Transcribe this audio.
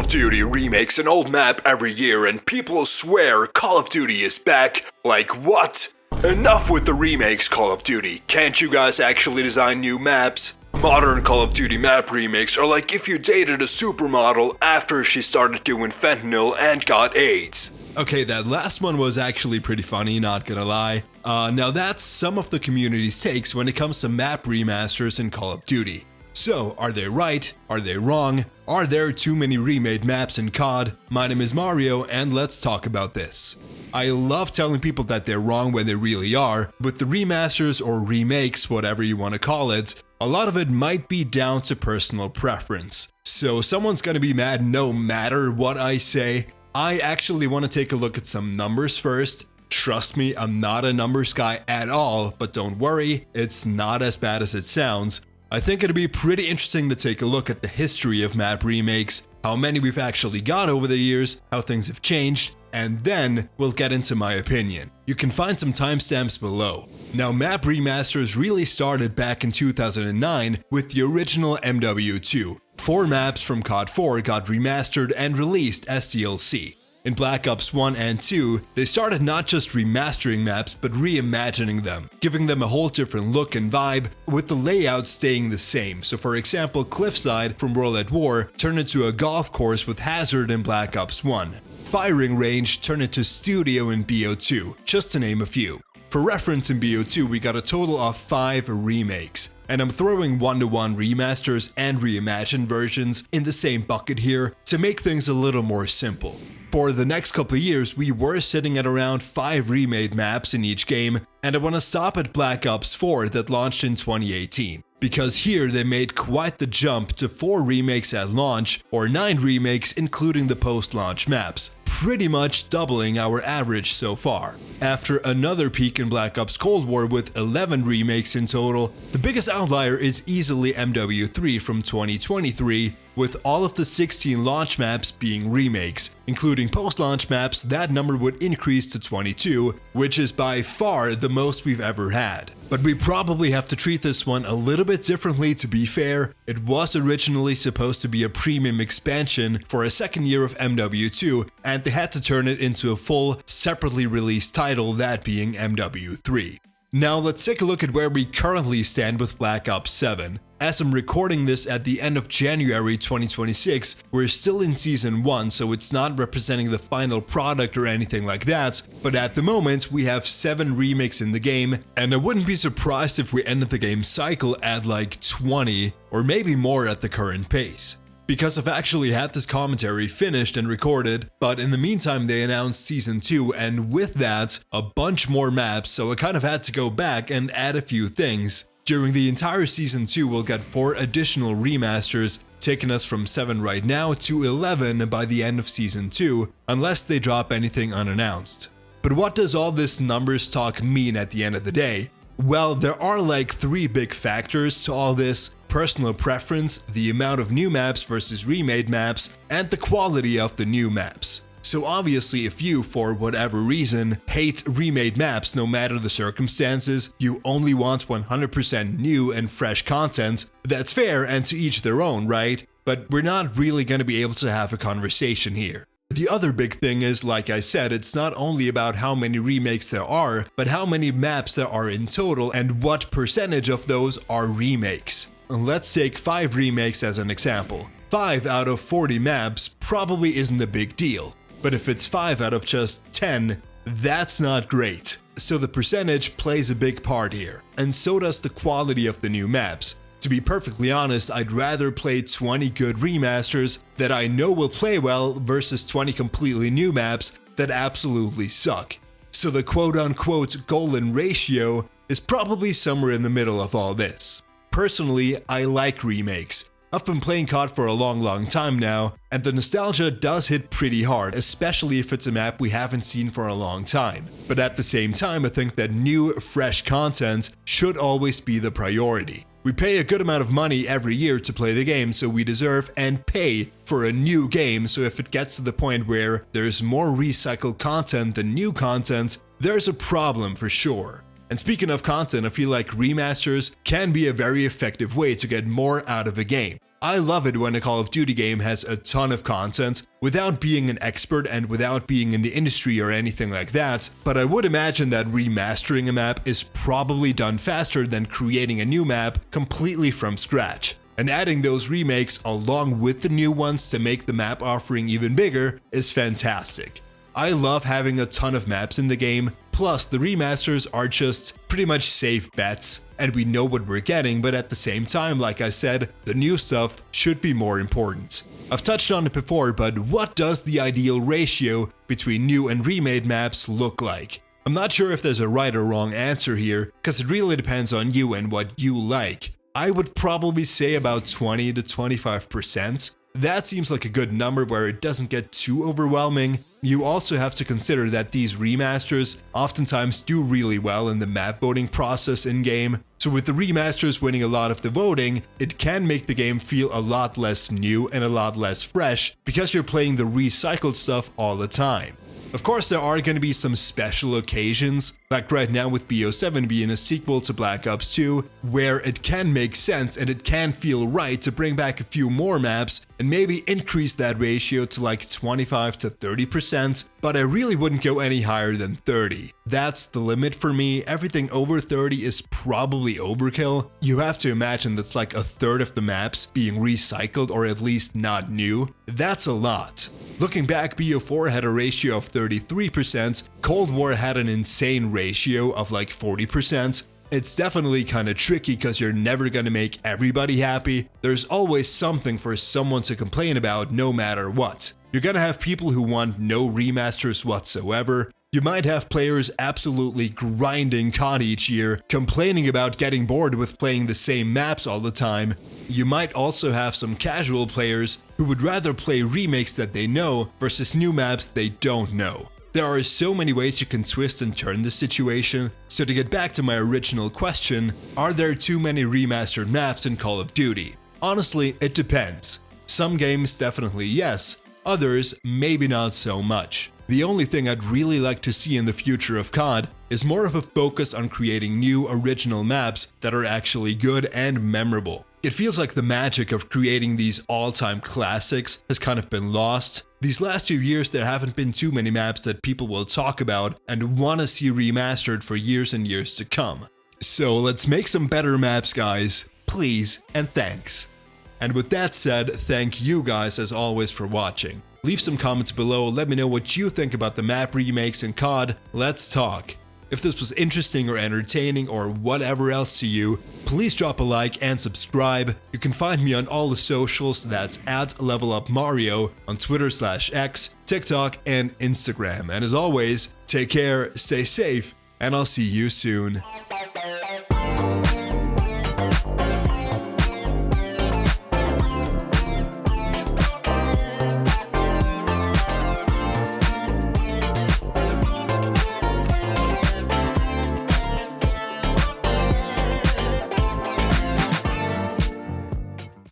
of Duty remakes an old map every year and people swear Call of Duty is back. Like what? Enough with the remakes, Call of Duty. Can't you guys actually design new maps? Modern Call of Duty map remakes are like if you dated a supermodel after she started doing fentanyl and got AIDS. Okay, that last one was actually pretty funny, not gonna lie. Now that's some of the community's takes when it comes to map remasters in Call of Duty. So, are they right? Are they wrong? Are there too many remade maps in COD? My name is Mario, and let's talk about this. I love telling people that they're wrong when they really are. With the remasters or remakes, whatever you want to call it, a lot of it might be down to personal preference. So someone's gonna be mad no matter what I say. I actually want to take a look at some numbers first. Trust me, I'm not a numbers guy at all, but don't worry, it's not as bad as it sounds. I think it'd be pretty interesting to take a look at the history of map remakes, how many we've actually got over the years, how things have changed, and then we'll get into my opinion. You can find some timestamps below. Now, map remasters really started back in 2009 with the original MW2. 4 maps from COD 4 got remastered and released as DLC. In Black Ops 1 and 2, they started not just remastering maps, but reimagining them, giving them a whole different look and vibe, with the layout staying the same. So for example, Cliffside from World at War turned into a golf course with Hazard in Black Ops 1. Firing Range turned into Studio in BO2, just to name a few. For reference, in BO2 we got a total of 5 remakes, and I'm throwing 1-to-1 remasters and reimagined versions in the same bucket here to make things a little more simple. For the next couple of years, we were sitting at around 5 remade maps in each game, and I want to stop at Black Ops 4 that launched in 2018. Because here they made quite the jump to 4 remakes at launch, or 9 remakes including the post-launch maps, pretty much doubling our average so far. After another peak in Black Ops Cold War with 11 remakes in total, the biggest outlier is easily MW3 from 2023, with all of the 16 launch maps being remakes. Including post-launch maps, that number would increase to 22, which is by far the most we've ever had. But we probably have to treat this one a little bit differently to be fair. It was originally supposed to be a premium expansion for a second year of MW2, and they had to turn it into a full, separately released title, that being MW3. Now let's take a look at where we currently stand with Black Ops 7. As I'm recording this at the end of January 2026, we're still in Season 1, so it's not representing the final product or anything like that, but at the moment we have 7 remakes in the game, and I wouldn't be surprised if we ended the game cycle at like 20, or maybe more at the current pace. Because I've actually had this commentary finished and recorded, but in the meantime they announced Season 2, and with that, a bunch more maps, so I kind of had to go back and add a few things. During the entire Season 2 we'll get 4 additional remasters, taking us from 7 right now to 11 by the end of Season 2, unless they drop anything unannounced. But what does all this numbers talk mean at the end of the day? Well, there are like 3 big factors to all this: personal preference, the amount of new maps versus remade maps, and the quality of the new maps. So obviously if you, for whatever reason, hate remade maps no matter the circumstances, you only want 100% new and fresh content, that's fair and to each their own, right? But we're not really gonna be able to have a conversation here. The other big thing is, like I said, it's not only about how many remakes there are, but how many maps there are in total and what percentage of those are remakes. Let's take 5 remakes as an example. 5 out of 40 maps probably isn't a big deal, but if it's 5 out of just 10, that's not great. So the percentage plays a big part here, and so does the quality of the new maps. To be perfectly honest, I'd rather play 20 good remasters that I know will play well versus 20 completely new maps that absolutely suck. So the quote-unquote golden ratio is probably somewhere in the middle of all this. Personally, I like remakes. I've been playing COD for a long time now, and the nostalgia does hit pretty hard, especially if it's a map we haven't seen for a long time. But at the same time, I think that new, fresh content should always be the priority. We pay a good amount of money every year to play the game, so we deserve and pay for a new game. So if it gets to the point where there's more recycled content than new content, there's a problem for sure. And speaking of content, I feel like remasters can be a very effective way to get more out of a game. I love it when a Call of Duty game has a ton of content without being an expert and without being in the industry or anything like that, but I would imagine that remastering a map is probably done faster than creating a new map completely from scratch. And adding those remakes along with the new ones to make the map offering even bigger is fantastic. I love having a ton of maps in the game, plus the remasters are just pretty much safe bets, and we know what we're getting, but at the same time, like I said, the new stuff should be more important. I've touched on it before, but what does the ideal ratio between new and remade maps look like? I'm not sure if there's a right or wrong answer here, because it really depends on you and what you like. I would probably say about 20 to 25%. That seems like a good number where it doesn't get too overwhelming. You also have to consider that these remasters oftentimes do really well in the map voting process in-game. So with the remasters winning a lot of the voting, it can make the game feel a lot less new and a lot less fresh because you're playing the recycled stuff all the time. Of course, there are going to be some special occasions, like right now with BO7 being a sequel to Black Ops 2, where it can make sense and it can feel right to bring back a few more maps and maybe increase that ratio to like 25 to 30%, but I really wouldn't go any higher than 30. That's the limit for me. Everything over 30 is probably overkill. You have to imagine that's like a third of the maps being recycled or at least not new. That's a lot. Looking back, BO4 had a ratio of 33%, Cold War had an insane ratio of like 40%. It's definitely kinda tricky because you're never gonna make everybody happy. There's always something for someone to complain about no matter what. You're gonna have people who want no remasters whatsoever. You might have players absolutely grinding COD each year, complaining about getting bored with playing the same maps all the time. You might also have some casual players who would rather play remakes that they know versus new maps they don't know. There are so many ways you can twist and turn this situation, so to get back to my original question, are there too many remastered maps in Call of Duty? Honestly, it depends. Some games definitely yes, others maybe not so much. The only thing I'd really like to see in the future of COD is more of a focus on creating new original maps that are actually good and memorable. It feels like the magic of creating these all-time classics has kind of been lost. These last few years there haven't been too many maps that people will talk about and want to see remastered for years and years to come. So let's make some better maps, guys. Please and thanks. And with that said, thank you guys as always for watching. Leave some comments below, let me know what you think about the map remakes in COD. Let's talk. If this was interesting or entertaining or whatever else to you, please drop a like and subscribe. You can find me on all the socials, that's at LevelUpMario on Twitter/X, TikTok, and Instagram. And as always, take care, stay safe, and I'll see you soon.